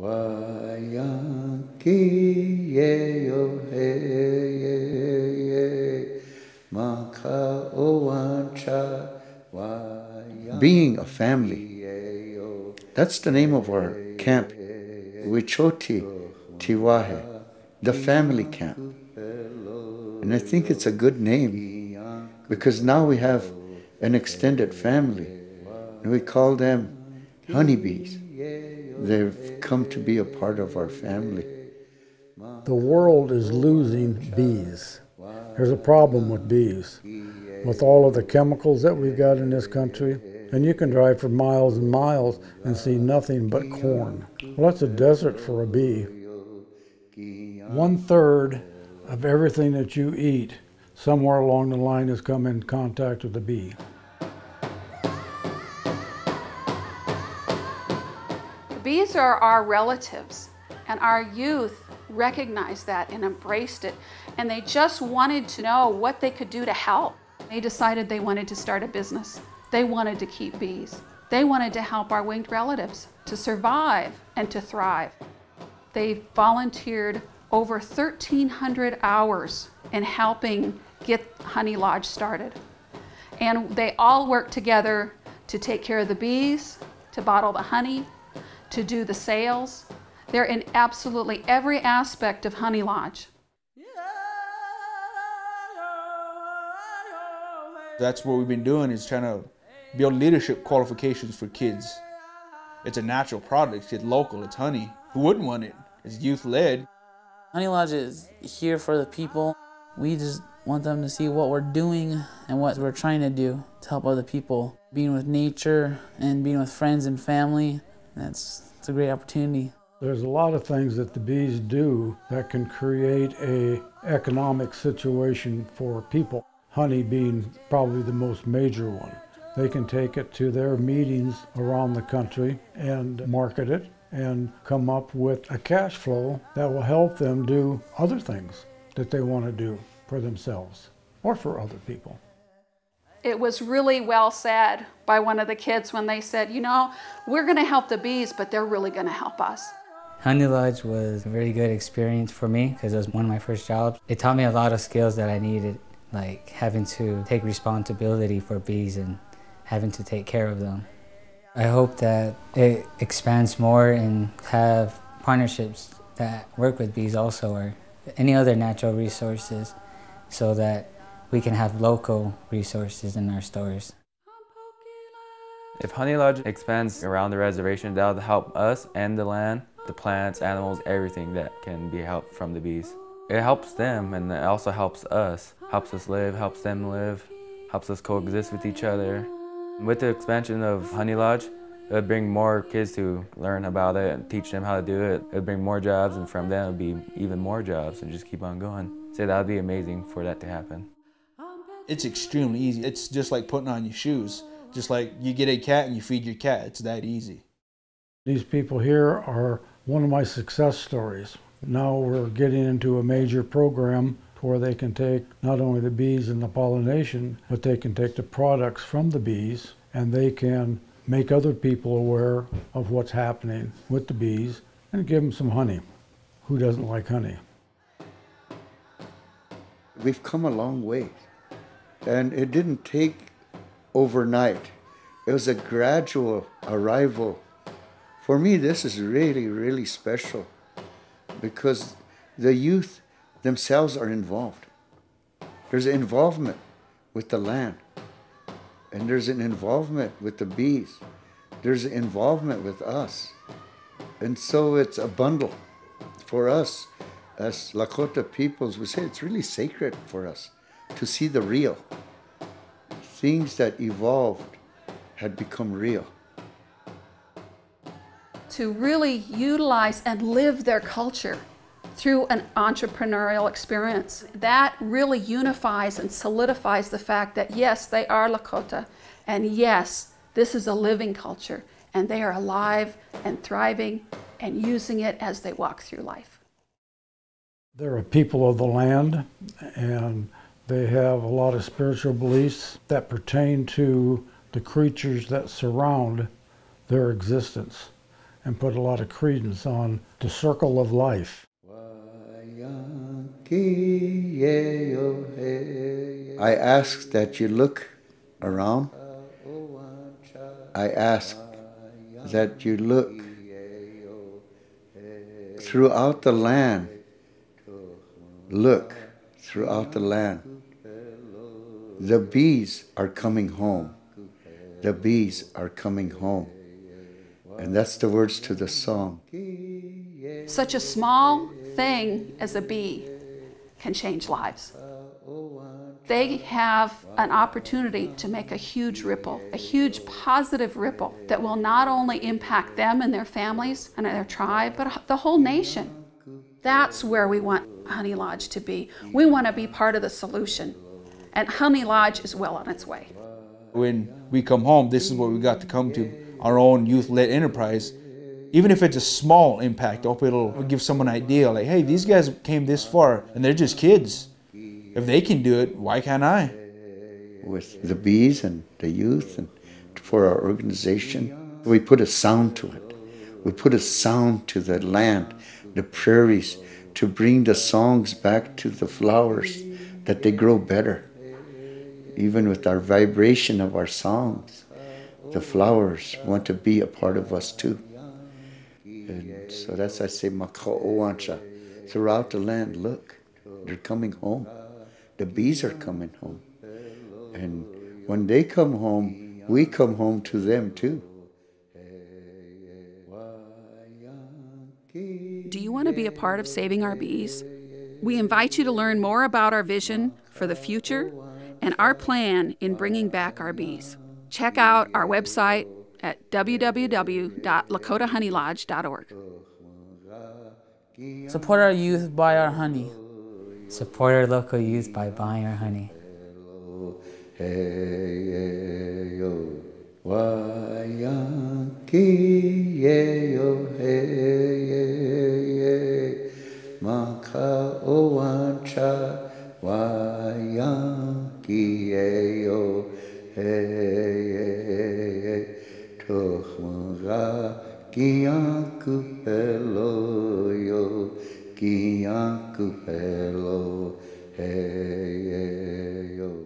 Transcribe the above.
Being a family, that's the name of our camp, Wichoti Tiwahe, the family camp. And I think it's a good name because now we have an extended family. And we call them honeybees. They've come to be a part of our family. The world is losing bees. There's a problem with bees. With all of the chemicals that we've got in this country, and you can drive for miles and miles and see nothing but corn. Well, that's a desert for a bee. 1/3 of everything that you eat somewhere along the line has come in contact with a bee. Bees are our relatives, and our youth recognized that and embraced it, and they just wanted to know what they could do to help. They decided they wanted to start a business. They wanted to keep bees. They wanted to help our winged relatives to survive and to thrive. They volunteered over 1,300 hours in helping get Honey Lodge started. And they all worked together to take care of the bees, to bottle the honey, to do the sales. They're in absolutely every aspect of Honey Lodge. That's what we've been doing, is trying to build leadership qualifications for kids. It's a natural product, it's local, it's honey. Who wouldn't want it? It's youth-led. Honey Lodge is here for the people. We just want them to see what we're doing and what we're trying to do to help other people. Being with nature and being with friends and family, it's a great opportunity. There's a lot of things that the bees do that can create an economic situation for people. Honey being probably the most major one. They can take it to their meetings around the country and market it and come up with a cash flow that will help them do other things that they want to do for themselves or for other people. It was really well said by one of the kids when they said, you know, we're going to help the bees, but they're really going to help us. Honey Lodge was a very good experience for me because it was one of my first jobs. It taught me a lot of skills that I needed, like having to take responsibility for bees and having to take care of them. I hope that it expands more and have partnerships that work with bees also, or any other natural resources, so that we can have local resources in our stores. If Honey Lodge expands around the reservation, that'll help us and the land, the plants, animals, everything that can be helped from the bees. It helps them, and it also helps us live, helps them live, helps us coexist with each other. With the expansion of Honey Lodge, it would bring more kids to learn about it and teach them how to do it. It would bring more jobs, and from them it would be even more jobs, and just keep on going. So that would be amazing for that to happen. It's extremely easy. It's just like putting on your shoes. Just like you get a cat and you feed your cat. It's that easy. These people here are one of my success stories. Now we're getting into a major program where they can take not only the bees and the pollination, but they can take the products from the bees and they can make other people aware of what's happening with the bees and give them some honey. Who doesn't like honey? We've come a long way, and it didn't take overnight. It was a gradual arrival. For me, this is really, really special because the youth themselves are involved. There's an involvement with the land, and there's an involvement with the bees. There's an involvement with us. And so it's a bundle for us as Lakota peoples. We say it's really sacred for us to see the real. Things that evolved had become real. To really utilize and live their culture through an entrepreneurial experience. That really unifies and solidifies the fact that yes, they are Lakota, and yes, this is a living culture, and they are alive and thriving and using it as they walk through life. They're a people of the land, and they have a lot of spiritual beliefs that pertain to the creatures that surround their existence. and put a lot of credence on the circle of life. I ask that you look around. I ask that you look throughout the land. Look throughout the land. The bees are coming home. The bees are coming home. And that's the words to the song. Such a small thing as a bee can change lives. They have an opportunity to make a huge ripple, a huge positive ripple that will not only impact them and their families and their tribe, but the whole nation. That's where we want Honey Lodge to be. We want to be part of the solution. And Honey Lodge is well on its way. When we come home, this is what we got to come to, our own youth-led enterprise. Even if it's a small impact, I hope it'll give someone an idea, like, hey, these guys came this far, and they're just kids. If they can do it, why can't I? With the bees and the youth and for our organization, we put a sound to it. We put a sound to the land, the prairies, to bring the songs back to the flowers, that they grow better. Even with our vibration of our songs, the flowers want to be a part of us too. And so that's why I say, Maka'owancha. Throughout the land, look, they're coming home. The bees are coming home. And when they come home, we come home to them too. Do you want to be a part of saving our bees? We invite you to learn more about our vision for the future and our plan in bringing back our bees. Check out our website at www.lakotahoneylodge.org. Support our youth, buy our honey. Support our local youth by buying our honey. Kiyanku hello, hey, hey, yo.